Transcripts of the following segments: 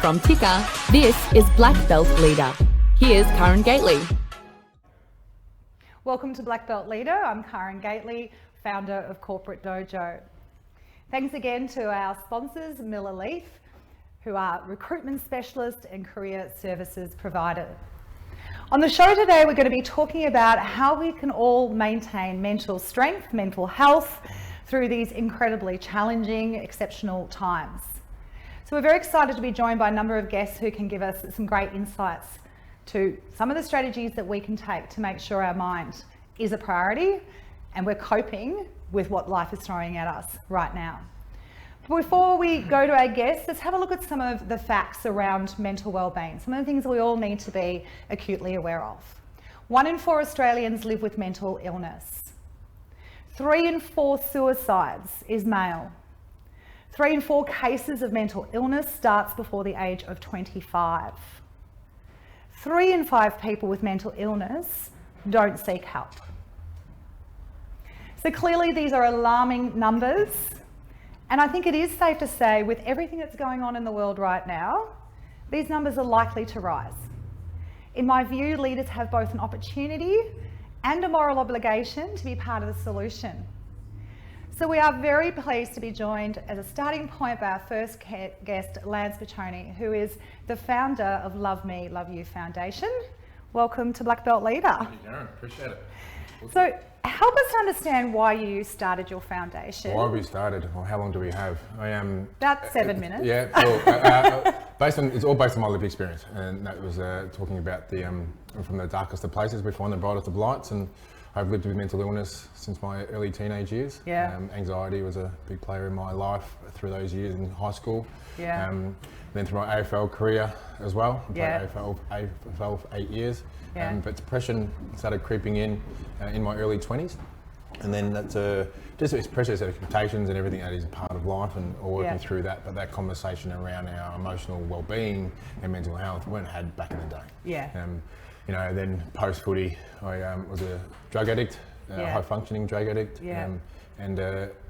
From Ticker, this is Black Belt Leader. Here's Karen Gately. Welcome to Black Belt Leader. I'm Karen Gately, founder of Corporate Dojo. Thanks again to our sponsors, Miller Leith, who are recruitment specialists and career services provider. On the show today, we're going to be talking about how we can all maintain mental strength, mental health through these incredibly challenging, exceptional times. So we're very excited to be joined by a number of guests who can give us some great insights to some of the strategies that we can take to make sure our mind is a priority and we're coping with what life is throwing at us right now. Before we go to our guests, let's have a look at some of the facts around mental wellbeing, some of the things that we all need to be acutely aware of. 1 in 4 Australians live with mental illness. 3 in 4 suicides is male. 3 in 4 cases of mental illness starts before the age of 25. 3 in 5 people with mental illness don't seek help. So clearly these are alarming numbers, and I think it is safe to say with everything that's going on in the world right now, these numbers are likely to rise. In my view, leaders have both an opportunity and a moral obligation to be part of the solution. So we are very pleased to be joined as a starting point by our first guest, Lance Baccioni, who is the founder of Love Me, Love You Foundation. Welcome to Black Belt Leader. Thank you, Karen. Appreciate it. So help us understand why you started your foundation. Why we started, or how long do we have? About 7 minutes. Yeah, well, it's all based on my lived experience, and that was talking about from the darkest of places we find the brightest of lights, and I've lived with mental illness since my early teenage years. Yeah. Anxiety was a big player in my life through those years in high school. Yeah. Then through my AFL career as well. I Yeah. played AFL for 8 years. Yeah. But depression started creeping in my early 20s. And then that's just pressures, expectations and everything that is a part of life, and all working through that. But that conversation around our emotional well-being and mental health weren't had back in the day. Yeah. Then post-footy, I was a drug addict, high-functioning drug addict, and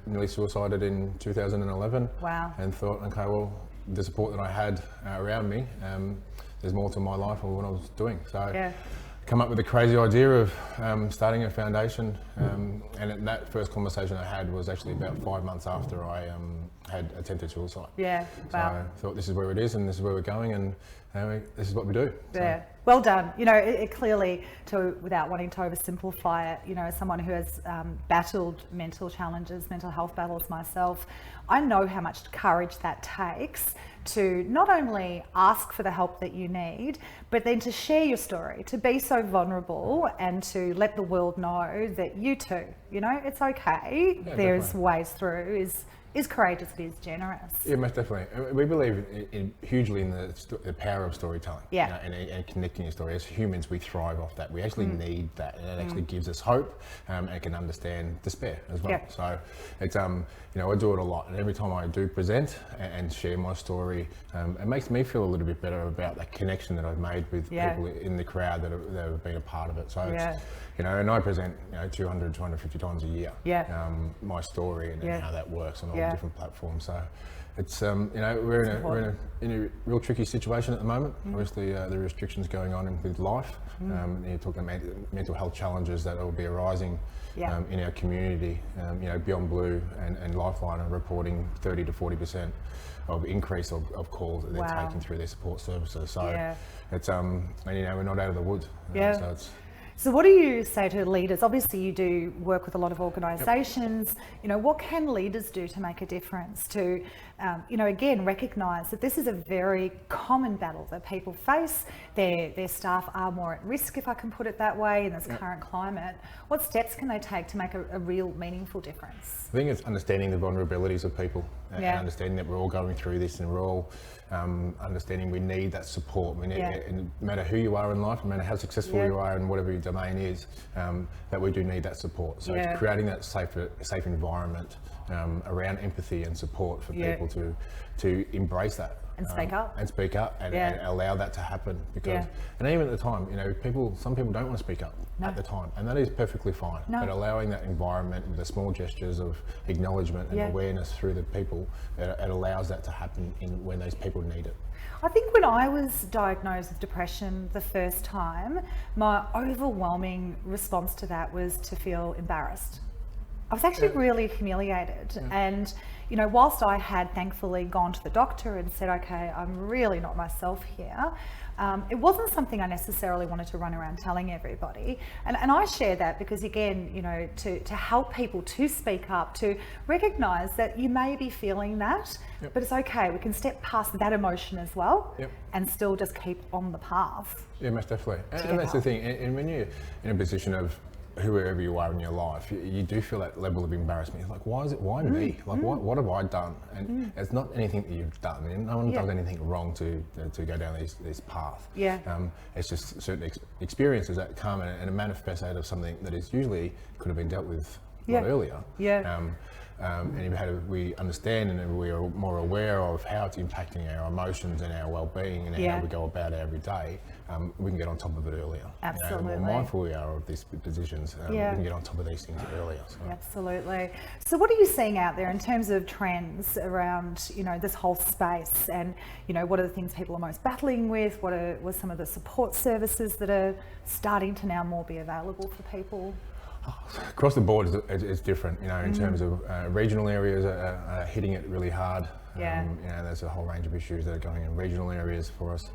nearly suicided in 2011. Wow. And thought, okay, well, the support that I had around me, there's more to my life or what I was doing. So come up with the crazy idea of starting a foundation, and that first conversation I had was actually about 5 months after I had attempted suicide. Yeah, so wow. I thought, this is where it is and this is where we're going, and this is what we do. Yeah, well done. It clearly, without wanting to oversimplify it, as someone who has battled mental challenges, mental health battles myself, I know how much courage that takes to not only ask for the help that you need, but then to share your story, to be so vulnerable and to let the world know that you too, it's okay. Yeah, there's definitely. ways through, is courageous, it is generous. Yeah, most definitely. We believe hugely in the power of storytelling. Yeah. And connecting your story. As humans, we thrive off that. We actually need that, and it actually gives us hope, and can understand despair as well. Yeah. So it's I do it a lot, and every time I do present and share my story, it makes me feel a little bit better about that connection that I've made with people in the crowd that have been a part of it. So it's, and I present 200, 250 times a year. Yeah. My story and how that works on all different platforms. So it's we're in a real tricky situation at the moment. Obviously, the restrictions going on with life. You're talking about mental health challenges that will be arising in our community. Beyond Blue and Lifeline are reporting 30 to 40% of increase of calls that they're taking through their support services. So it's we're not out of the woods. So what do you say to leaders? Obviously you do work with a lot of organisations. What can leaders do to make a difference to, again, recognise that this is a very common battle that people face. Their staff are more at risk, if I can put it that way, in this current climate. What steps can they take to make a real meaningful difference? I think it's understanding the vulnerabilities of people and understanding that we're all going through this, and we're all understanding we need that support. We need, no matter who you are in life, no matter how successful you are in whatever your domain is, that we do need that support. So it's creating that safe environment around empathy and support for people to embrace that. And speak up. And speak up and allow that to happen. Because, and even at the time, you know, some people don't want to speak up at the time, and that is perfectly fine. But allowing that environment with the small gestures of acknowledgement and awareness through the people, it allows that to happen when those people need it. I think when I was diagnosed with depression the first time, my overwhelming response to that was to feel embarrassed. I was actually really humiliated. And, you know, whilst I had thankfully gone to the doctor and said, okay, I'm really not myself here, it wasn't something I necessarily wanted to run around telling everybody. And I share that because, again, you know, to help people to speak up, to recognise that you may be feeling that, but it's okay. We can step past that emotion as well and still just keep on the path. Yeah, most definitely. And that's the thing. And when you're in a position of whoever you are in your life, you do feel that level of embarrassment. It's like, why me? Like, what have I done? And it's not anything that you've done. And no one does anything wrong to go down this path. It's just certain experiences that come and it manifests out of something that is usually could have been dealt with a lot earlier. And we understand and we are more aware of how it's impacting our emotions and our well-being and how we go about it every day, we can get on top of it earlier. Absolutely. You know, the more mindful we are of these positions, we can get on top of these things earlier. So. Absolutely. So what are you seeing out there in terms of trends around, you know, this whole space, and, you know, what are the things people are most battling with? What are some of the support services that are starting to now more be available for people? Across the board, it's different, you know, in terms of regional areas are hitting it really hard. You know, there's a whole range of issues that are going in regional areas for us.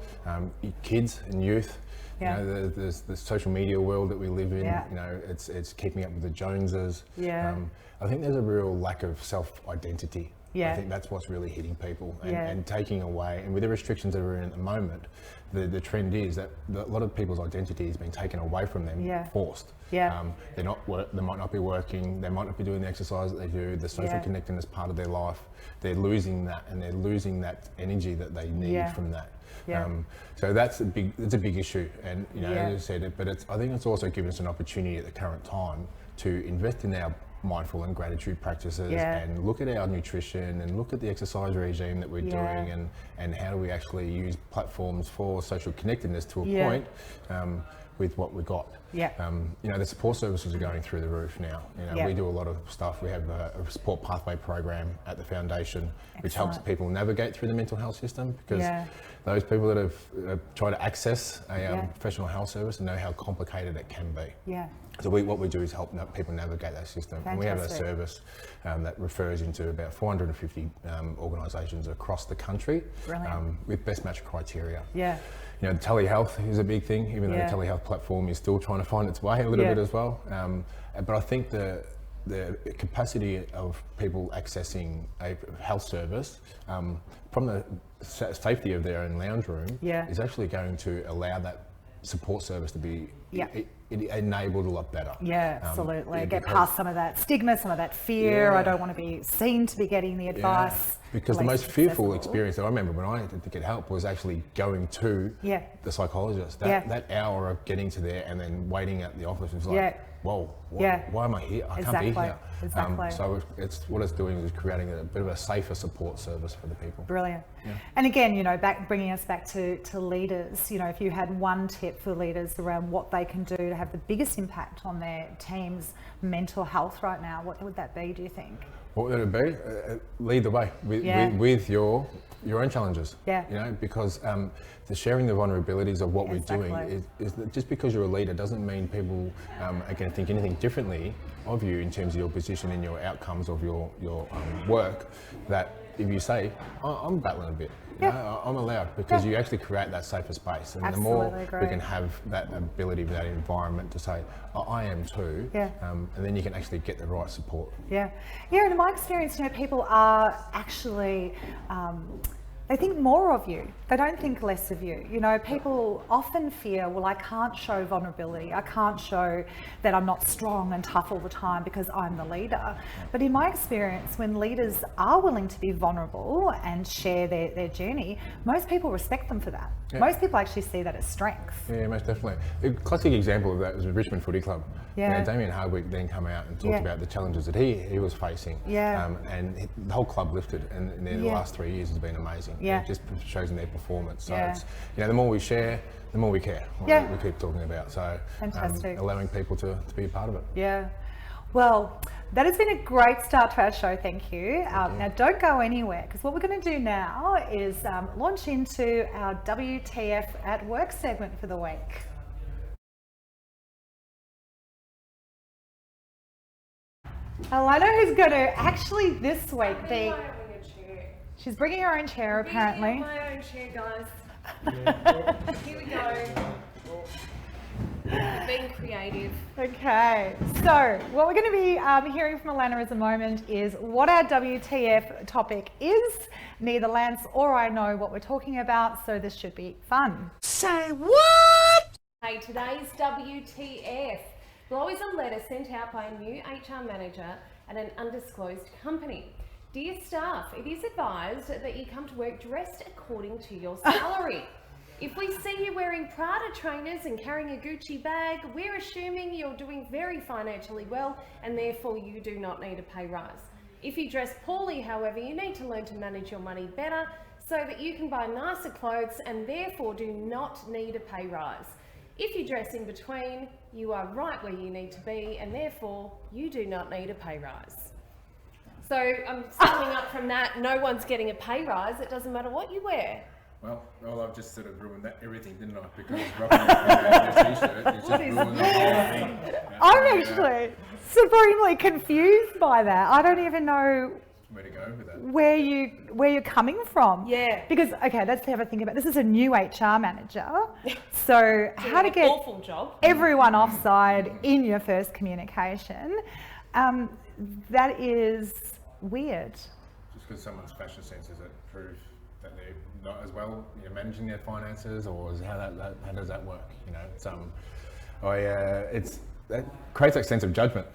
Kids and youth, you know, there's the social media world that we live in, you know, it's keeping up with the Joneses. I think there's a real lack of self-identity. I think that's what's really hitting people and taking away, and with the restrictions that we're in at the moment, the trend is that a lot of people's identity has been taken away from them, forced. They might not be working, they might not be doing the exercise that they do, the social connectedness part of their life. They're losing that, and they're losing that energy that they need from that. So it's a big issue, and you know, as I said, but I think it's also given us an opportunity at the current time to invest in our mindful and gratitude practices and look at our nutrition and look at the exercise regime that we're doing and how do we actually use platforms for social connectedness to a point with what we got. You know, the support services are going through the roof now. You know, we do a lot of stuff. We have a support pathway program at the foundation, which helps people navigate through the mental health system, because those people that have tried to access a professional health service know how complicated it can be. So what we do is help people navigate that system. And we have a service that refers into about 450 organisations across the country with best match criteria. You know, telehealth is a big thing, even though the telehealth platform is still trying to find its way a little bit as well. But I think the capacity of people accessing a health service from the safety of their own lounge room is actually going to allow that support service to be enabled a lot better. Absolutely. Get past some of that stigma, some of that fear. I don't want to be seen to be getting the advice. Because the most fearful experience that I remember when I had to get help was actually going to the psychologist. That hour of getting to there and then waiting at the office was like, whoa, why am I here? I can't be here. So what it's doing is creating a bit of a safer support service for the people. Brilliant. And again, you know, bringing us back to leaders, you know, if you had one tip for leaders around what they can do to have the biggest impact on their team's mental health right now, what would that be, do you think? What would it be? Lead the way with your own challenges. You know, because the sharing the vulnerabilities of what we're doing is that just because you're a leader doesn't mean people are going to think anything differently of you in terms of your position and your outcomes of your work. That if you say, I'm battling a bit, you know, I'm allowed, because you actually create that safer space, and the more we can have that ability, that environment to say, I am too, and then you can actually get the right support. And in my experience, you know, people are actually they think more of you. They don't think less of you. You know, people often fear, well, I can't show vulnerability. I can't show that I'm not strong and tough all the time because I'm the leader. But in my experience, when leaders are willing to be vulnerable and share their journey, most people respect them for that. Most people actually see that as strength. Yeah, most definitely. A classic example of that was the Richmond Footy Club. You know, Damien Hardwick then come out and talked about the challenges that he was facing. And the whole club lifted, and in the last 3 years has been amazing. Yeah. It just shows in their performance. So it's, the more we share, the more we care. Yeah. We keep talking about. So fantastic. Allowing people to be a part of it. Yeah. Well, that has been a great start to our show, thank you. Now don't go anywhere, because what we're going to do now is launch into our WTF at Work segment for the week. Alana is going to actually this week be... She's bringing her own chair apparently. My own chair, guys. Here we go. Being creative. Okay, so what we're going to be hearing from Alana at the moment is what our WTF topic is. Neither Lance or I know what we're talking about, so this should be fun. Say what? Hey, today's WTF. Below is a letter sent out by a new HR manager at an undisclosed company. Dear staff, it is advised that you come to work dressed according to your salary. If we see you wearing Prada trainers and carrying a Gucci bag, we're assuming you're doing very financially well and therefore you do not need a pay rise. If you dress poorly, however, you need to learn to manage your money better so that you can buy nicer clothes and therefore do not need a pay rise. If you dress in between, you are right where you need to be and therefore you do not need a pay rise. So I'm summing up from that, no one's getting a pay rise, it doesn't matter what you wear. Well, I've just sort of ruined everything, didn't I? Because rubbing your t-shirt, it's just ruined the whole thing. I'm actually supremely confused by that. I don't even know where to go with that. Where you're coming from. Yeah. Because, okay, let's have a think about it. This is a new HR manager. So how to get awful job. Everyone offside in your first communication. That is weird. Just because someone's fashion sense, does it prove that they're not as well, managing their finances, or how does that work? That creates a sense of judgment.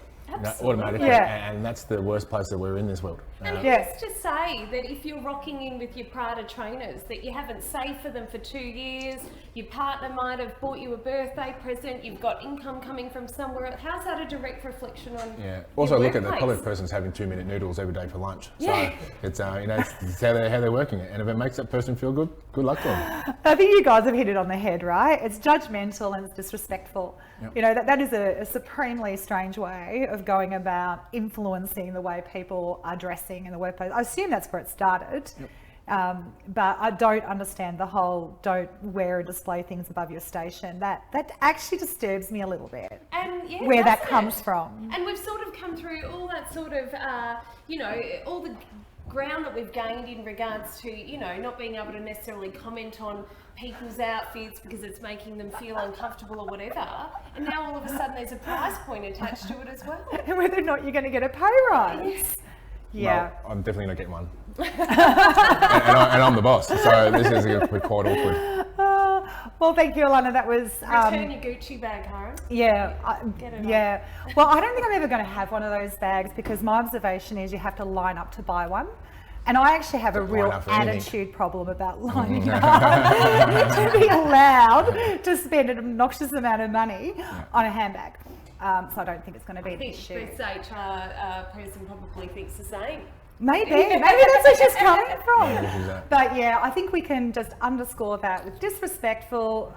Automatically, and that's the worst place that we're in this world. And who's to say that if you're rocking in with your Prada trainers that you haven't saved for them for 2 years, your partner might have bought you a birthday present, you've got income coming from somewhere else. How's that a direct reflection on Also look workplace? at the public person's having 2-minute noodles every day for lunch. So it's it's how they're working it, and if it makes that person feel good, good luck to them. I think you guys have hit it on the head, right? It's judgmental and it's disrespectful. Yep. That is a supremely strange way of going about influencing the way people are dressing in the workplace. I assume that's where it started. Yep. But I don't understand the whole don't wear or display things above your station. That actually disturbs me a little bit. And where that comes from. And we've sort of come through all that sort of, all the ground that we've gained in regards to, not being able to necessarily comment on people's outfits because it's making them feel uncomfortable or whatever. And now all of a sudden there's a price point attached to it as well. And whether or not you're going to get a pay rise. Yes. Yeah. Well, I'm definitely not getting one. and I'm the boss, so this is going to be quite awkward. Well, thank you, Alana. That was... Return your Gucci bag, Karen. Yeah. Get it yeah. Well, I don't think I'm ever going to have one of those bags because my observation is you have to line up to buy one. And I actually have a real attitude problem about lining up to be allowed to spend an obnoxious amount of money on a handbag. So I don't think it's going to be an issue. I think this HR person probably thinks the same. Maybe that's where she's coming from. But yeah, I think we can just underscore that with disrespectful,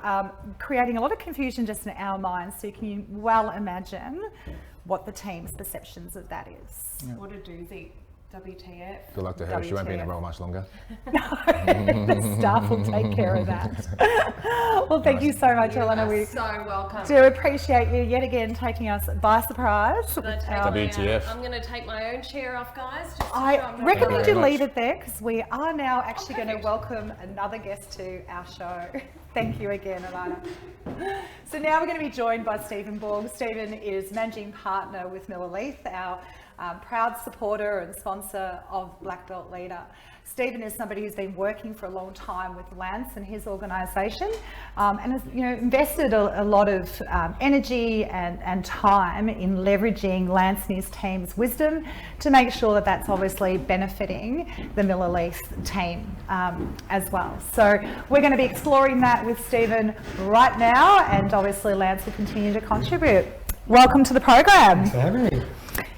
creating a lot of confusion just in our minds. So you can well imagine what the team's perceptions of that is. Yeah. What a doozy. WTF. Good luck to her. WTF. She won't be in the role much longer. No, the staff will take care of that. Well, thank you so much, Eleanor. We're so welcome. Do appreciate you yet again taking us by surprise. WTF. I'm going to take my own chair off, guys. I recommend you leave it there because we are now actually going to welcome another guest to our show. Thank you again, Alana. So now we're going to be joined by Stephen Borg. Stephen is Managing Partner with Miller Leith, our proud supporter and sponsor of Black Belt Leader. Stephen is somebody who's been working for a long time with Lance and his organisation, and has invested a lot of energy and time in leveraging Lance and his team's wisdom to make sure that that's obviously benefiting the Miller Leith team as well. So we're going to be exploring that with Stephen right now, and obviously Lance will continue to contribute. Welcome to the program. Thanks for having me.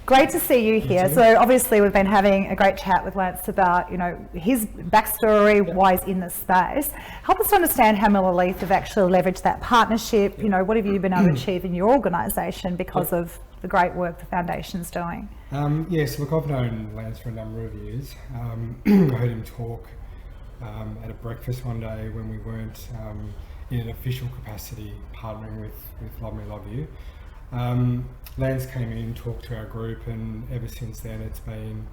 Great to see you here. So obviously we've been having a great chat with Lance about, his backstory, why he's in this space. Help us to understand how Miller Leith have actually leveraged that partnership. What have you been able to achieve in your organisation because of the great work the Foundation's doing? Yes, look, I've known Lance for a number of years. I heard him talk at a breakfast one day when we weren't in an official capacity partnering with Love Me Love You. Lance came in, talked to our group, and ever since then it's been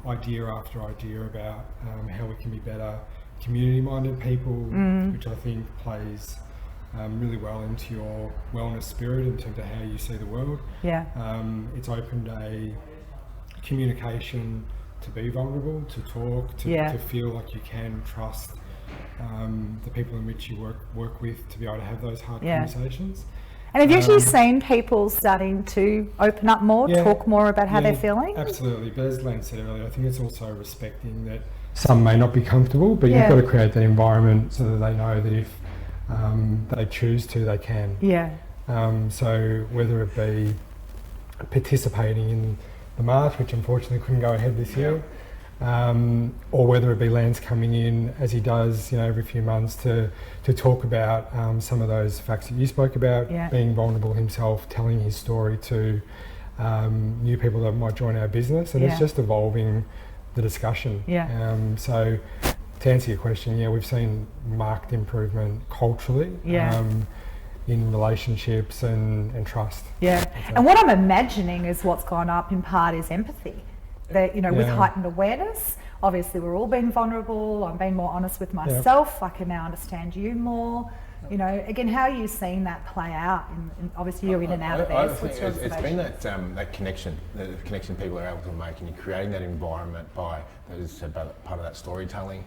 idea after idea about how we can be better community-minded people, which I think plays really well into your wellness spirit in terms of how you see the world. Yeah. It's opened a communication to be vulnerable, to talk, to feel like you can trust the people in which you work with to be able to have those hard conversations. And have you actually seen people starting to open up more, talk more about how they're feeling? Absolutely, but as Lance said earlier, I think it's also respecting that some may not be comfortable, but you've got to create that environment so that they know that if they choose to, they can. Yeah. So whether it be participating in the march, which unfortunately couldn't go ahead this year, or whether it be Lance coming in as he does, every few months to talk about some of those facts that you spoke about, being vulnerable himself, telling his story to new people that might join our business, and it's just evolving the discussion. So to answer your question, we've seen marked improvement culturally. In relationships and trust. And what I'm imagining is what's gone up in part is empathy. That, with heightened awareness, obviously we're all being vulnerable, I'm being more honest with myself, I can now understand you more. Again, how are you seeing that play out? And obviously you're in and out of there. It's been that connection, the connection people are able to make, and you're creating that environment by, as I said, part of that storytelling.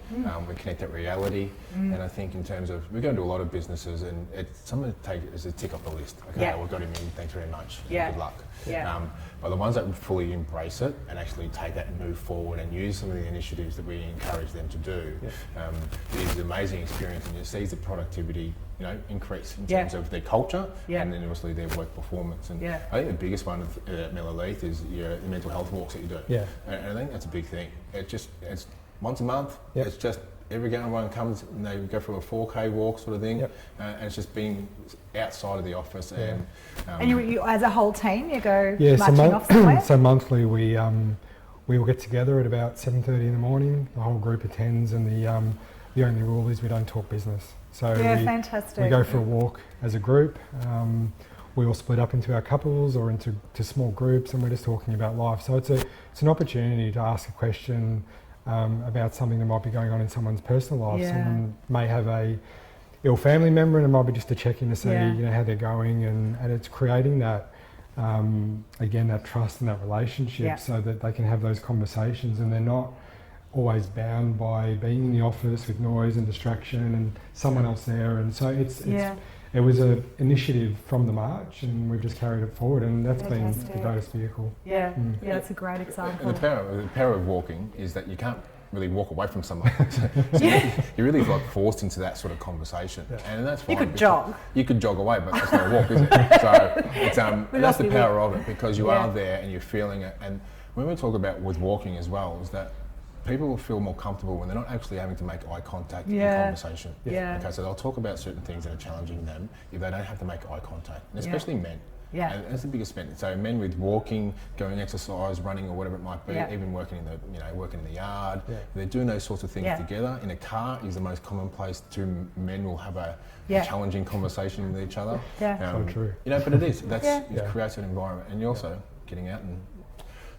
We connect that reality, and I think in terms of, we go into a lot of businesses and it's something to take as a tick off the list. Okay, we've got him in, thanks very much, good luck. But the ones that fully embrace it and actually take that and move forward and use some of the initiatives that we encourage them to do, it is an amazing experience, and you see the productivity increase in terms of their culture and then obviously their work performance. And I think the biggest one at Miller Leith is the mental health walks that you do. And I think that's a big thing. It's once a month. It's just everyone comes and they go for a 4K walk sort of thing, and it's just being outside of the office. And you as a whole team, you go marching off somewhere? So monthly we all get together at about 7:30 in the morning. The whole group attends, and the only rule is we don't talk business. So fantastic. We go for a walk as a group. We all split up into our couples or into small groups, and we're just talking about life. So it's an opportunity to ask a question about something that might be going on in someone's personal life. Someone may have a ill family member, and it might be just to check in to see how they're going, and it's creating that again, that trust and that relationship, so that they can have those conversations and they're not always bound by being in the office with noise and distraction and someone else there. And so it was an initiative from the march, and we've just carried it forward, and that's been the greatest vehicle. That's a great example. And the power of walking is that you can't really walk away from someone. So you're really forced into that sort of conversation, and that's fine. You could jog. You could jog away, but that's not a walk, is it? So it's, that's the power of it, because you are there and you're feeling it. And when we talk about with walking as well, is that people will feel more comfortable when they're not actually having to make eye contact in conversation. Okay, so they'll talk about certain things that are challenging them if they don't have to make eye contact, and especially men. And that's the biggest spend. So men with walking, going exercise, running, or whatever it might be, even working in the working in the yard, they're doing those sorts of things together. In a car is the most common place two men will have a challenging conversation with each other. So true. But it is. It creates an environment, and you're also getting out and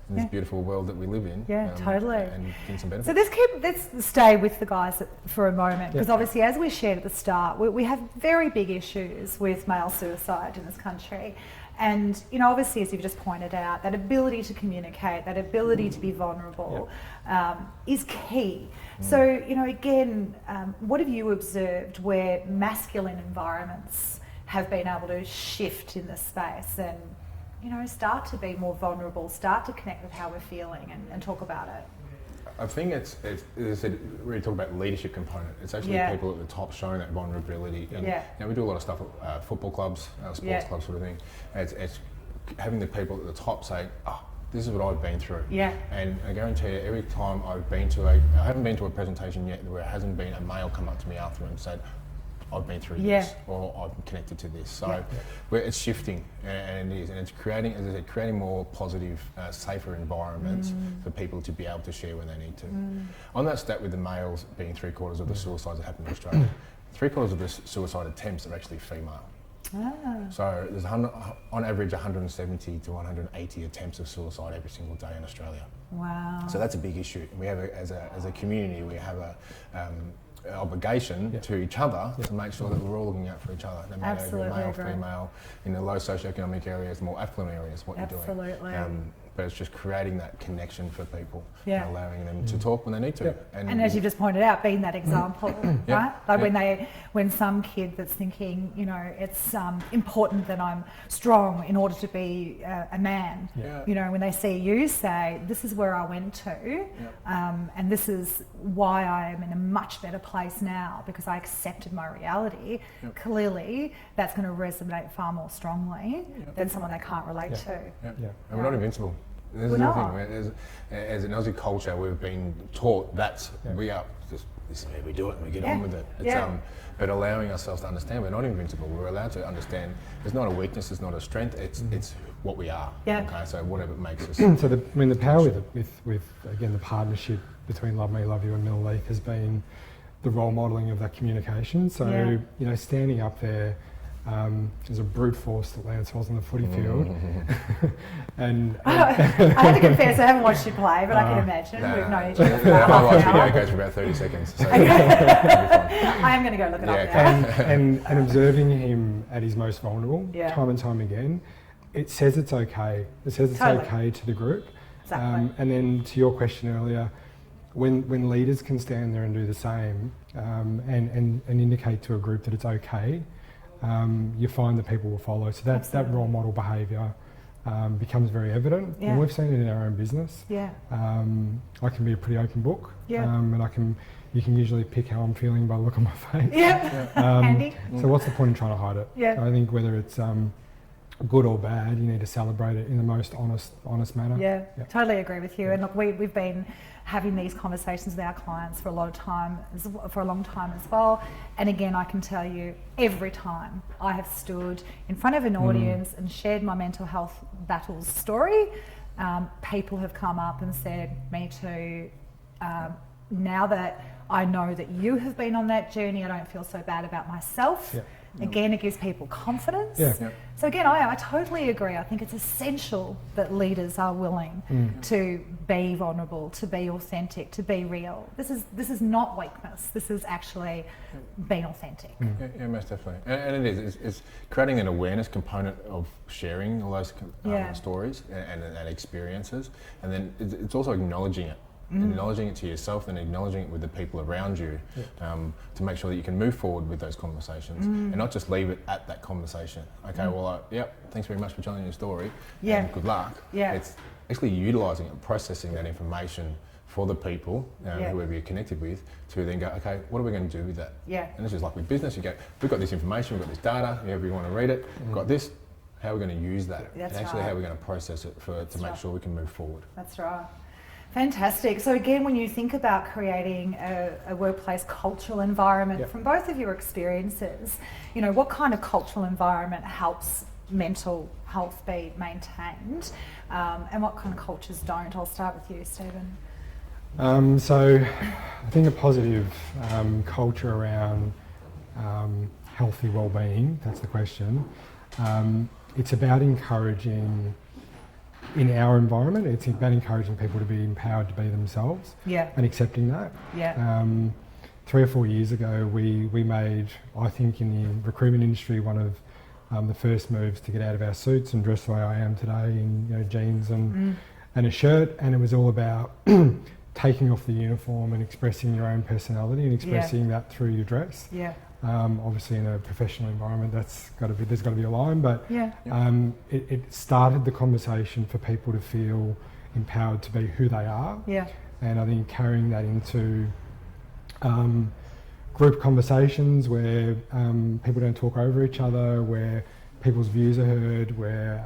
in this beautiful world that we live in. Totally. And getting some benefits. So let's stay with the guys for a moment, because obviously, as we shared at the start, we have very big issues with male suicide in this country. And, obviously, as you've just pointed out, that ability to communicate, that ability to be vulnerable is key. So, again, what have you observed where masculine environments have been able to shift in this space and, start to be more vulnerable, start to connect with how we're feeling and talk about it? I think it's as I said, we talk about leadership component. It's actually people at the top showing that vulnerability. And we do a lot of stuff at football clubs, sports clubs, sort of thing. It's having the people at the top say, oh, this is what I've been through. Yeah. And I guarantee you, every time I haven't been to a presentation yet where it hasn't been a male come up to me after and said, I've been through this, or I'm connected to this. So it's shifting, and it is, and it's creating, as I said, creating more positive, safer environments for people to be able to share when they need to. On that stat with the males being 3/4 of the suicides that happen in Australia, 3/4 of the suicide attempts are actually female. So there's on average 170 to 180 attempts of suicide every single day in Australia. Wow. So that's a big issue. We have as a community, we have a obligation to each other to make sure that we're all looking out for each other, no matter if you're male, female, in the low socioeconomic areas, more affluent areas, what you're doing. Absolutely. But it's just creating that connection for people, Yeah. and allowing them to talk when they need to. And as you just pointed out, being that example, right? Like when some kid that's thinking, you know, it's important that I'm strong in order to be a man. You know, when they see you say, this is where I went to, and this is why I am in a much better place now because I accepted my reality. Clearly, that's going to resonate far more strongly than someone they can't relate to. And we're not invincible. This is the thing. As an Aussie culture, we've been taught that we are just this is how we do it and we get on with it. It's, but allowing ourselves to understand we're not invincible. We're allowed to understand it's not a weakness, it's not a strength. It's what we are. Okay, so whatever makes us. So the power with again the partnership between Love Me, Love You and Miller Leith has been the role modelling of that communication. So you know, standing up there. There's a brute force that Lance was on the footy field. and I have to confess, I haven't watched you play, but I can imagine. We've known each other for about My half an hour. video goes for about 30 seconds. So I am going to go look it up now. and observing him at his most vulnerable, time and time again, it says it's okay. It says it's okay to the group. Exactly. And then to your question earlier, when leaders can stand there and do the same and indicate to a group that it's okay, you find that people will follow. So that role model behaviour becomes very evident. And we've seen it in our own business. I can be a pretty open book, and you can usually pick how I'm feeling by the look on my face. Handy. So what's the point in trying to hide it? I think whether it's good or bad, you need to celebrate it in the most honest manner. Totally agree with you. And look, we've been having these conversations with our clients for a long time as well. And again, I can tell you, every time I have stood in front of an audience and shared my mental health battles story, people have come up and said, me too. Now that I know that you have been on that journey, I don't feel so bad about myself. Again, it gives people confidence. So again, I totally agree. I think it's essential that leaders are willing to be vulnerable, to be authentic, to be real. This is not weakness. This is actually being authentic. Yeah, most definitely. And it is. It's creating an awareness component of sharing all those stories and experiences. And then it's also acknowledging it. Acknowledging it to yourself and acknowledging it with the people around you to make sure that you can move forward with those conversations and not just leave it at that conversation. Okay, well, thanks very much for telling your story and good luck. It's actually utilising it, processing that information for the people, whoever you're connected with, to then go, okay, what are we going to do with that? And this is like with business, you go, we've got this information, we've got this data, whoever you want to read it, we've got this, how are we going to use that? And actually how we're going to process it to make sure we can move forward. That's right. Fantastic. So again, when you think about creating a workplace cultural environment, from both of your experiences, you know, what kind of cultural environment helps mental health be maintained, and what kind of cultures don't? I'll start with you, Stephen. So I think a positive culture around healthy well-being, that's the question. It's about encouraging, in our environment, it's about encouraging people to be empowered to be themselves and accepting that. 3 or 4 years ago, we made, I think in the recruitment industry, one of the first moves to get out of our suits and dress the way I am today in jeans and a shirt, and it was all about taking off the uniform and expressing your own personality and expressing that through your dress. Obviously in a professional environment there's got to be a line, but it started the conversation for people to feel empowered to be who they are. And I think carrying that into group conversations where people don't talk over each other, where people's views are heard, where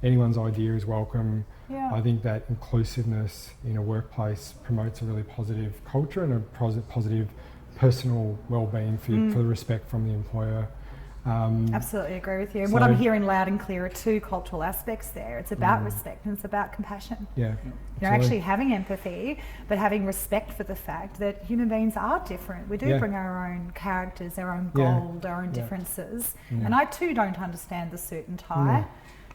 anyone's idea is welcome. Yeah. I think that inclusiveness in a workplace promotes a really positive culture and a positive personal well-being for the respect from the employer. Absolutely agree with you. And what I'm hearing loud and clear are two cultural aspects there. It's about respect and it's about compassion. Yeah. You're actually having empathy, but having respect for the fact that human beings are different. We do bring our own characters, our own gold, our own differences. And I too don't understand the suit and tie.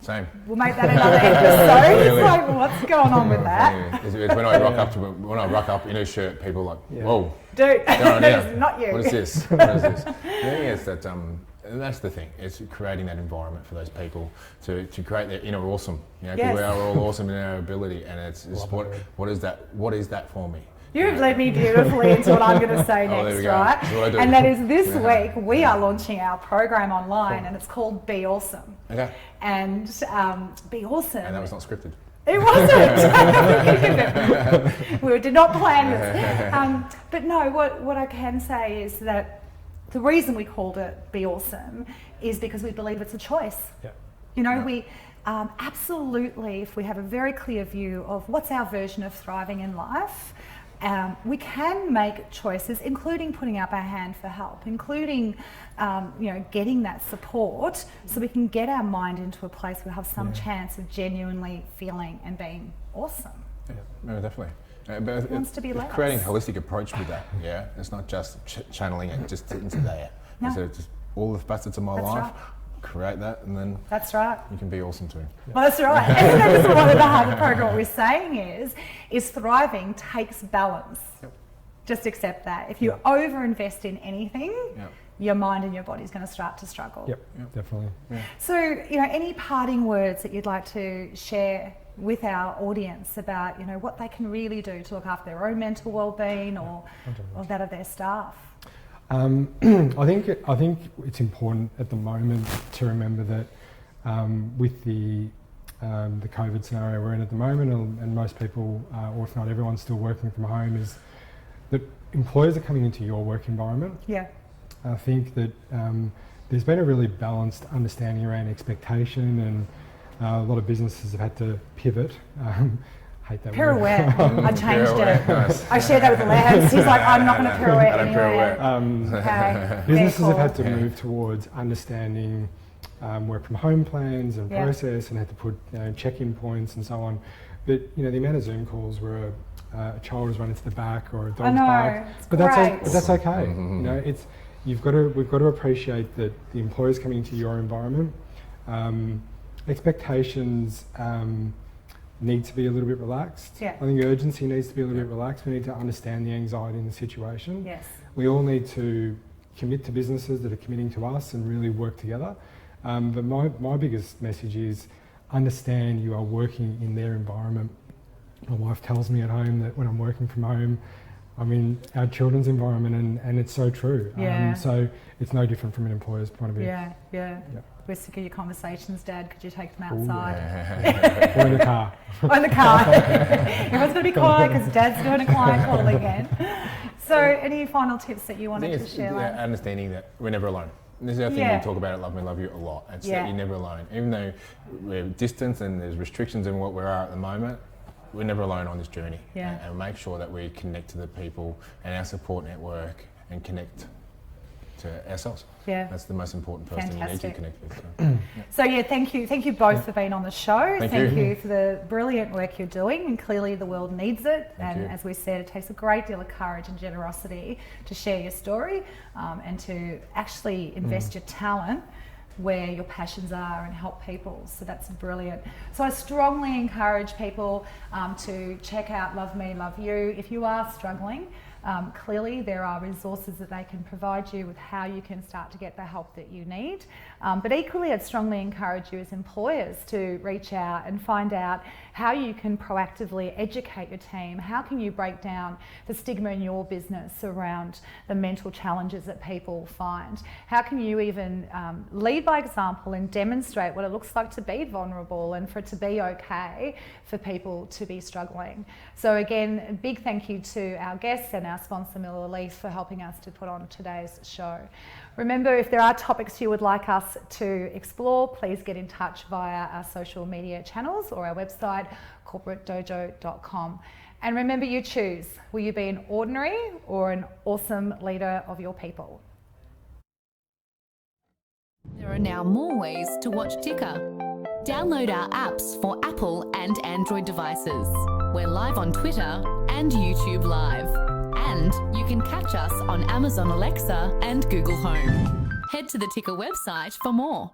Same. We'll make that another episode. It's like, what's going on with that? It's when I rock up in a shirt, people are like, whoa. Dude, it's not you. What is this? What is this? It's that, and that's the thing. It's creating that environment for those people to create their inner awesome. You know, 'cause we are all awesome in our ability, and it's what is that? What is that for me? You've led me beautifully into what I'm going to say next, right? That's what I do. And that is this week we are launching our program online, and it's called Be Awesome. Okay. And Be Awesome. And that was not scripted. It wasn't. We did not plan this. But no, what I can say is that the reason we called it Be Awesome is because we believe it's a choice. Yeah. You know, we absolutely, if we have a very clear view of what's our version of thriving in life, we can make choices, including putting up our hand for help, including getting that support, so we can get our mind into a place where we have some chance of genuinely feeling and being awesome. Yeah, no, definitely. But wants to be less. Creating a holistic approach with that. Yeah, it's not just channeling it just into there. No. So just all the facets of my life. Right. Create that, and then that's right. You can be awesome too. Well, that's right. And that is one of the heart of the program. What we're saying is thriving takes balance. Yep. Just accept that. If you over-invest in anything, your mind and your body is going to start to struggle. Yep, definitely. Yeah. So, any parting words that you'd like to share with our audience about, what they can really do to look after their own mental well-being or that of their staff? I think it's important at the moment to remember that with the COVID scenario we're in at the moment, and most people, or if not everyone, still working from home, is that employers are coming into your work environment. Yeah. I think that there's been a really balanced understanding around expectation, and a lot of businesses have had to pivot. Hate that pirouette. word. I changed it. Nice. I shared that with Lance. He's like, I'm not going to pirouette anywhere. Okay. Businesses have had to move towards understanding work from home plans and process, and had to put check-in points and so on. But the amount of Zoom calls where a child has run into the back or a dog's bark, but that's okay. We've got to appreciate that the employer's coming into your environment. Expectations need to be a little bit relaxed. Yeah. I think urgency needs to be a little bit relaxed. We need to understand the anxiety in the situation. Yes. We all need to commit to businesses that are committing to us and really work together. But my biggest message is understand you are working in their environment. My wife tells me at home that when I'm working from home, I'm in our children's environment, and it's so true. Yeah. So it's no different from an employer's point of view. Yeah. We're sick of your conversations, Dad. Could you take them outside? Or in the car. Or in the car. Everyone's going to be quiet because Dad's doing a client call again. So, any final tips that you wanted to share? Understanding that we're never alone. This is the other thing we talk about at Love Me Love You a lot. It's that you're never alone. Even though we're distant and there's restrictions in what we are at the moment, we're never alone on this journey. Yeah. And make sure that we connect to the people and our support network and connect to ourselves. Yeah. That's the most important person you need to connect with. So thank you both for being on the show. Thank you for the brilliant work you're doing, and clearly the world needs it. Thank you. As we said, it takes a great deal of courage and generosity to share your story, and to actually invest your talent where your passions are and help people. So that's brilliant. So I strongly encourage people to check out Love Me Love You. If you are struggling, clearly there are resources that they can provide you with how you can start to get the help that you need. But equally, I'd strongly encourage you as employers to reach out and find out how you can proactively educate your team. How can you break down the stigma in your business around the mental challenges that people find? How can you even lead by example and demonstrate what it looks like to be vulnerable and for it to be okay for people to be struggling? So again, a big thank you to our guests and our our sponsor Miller Leith for helping us to put on today's show. Remember, if there are topics you would like us to explore, please get in touch via our social media channels or our website, corporatedojo.com. And remember, you choose. Will you be an ordinary or an awesome leader of your people? There are now more ways to watch Ticker. Download our apps for Apple and Android devices. We're live on Twitter and YouTube Live. And you can catch us on Amazon Alexa and Google Home. Head to the Ticker website for more.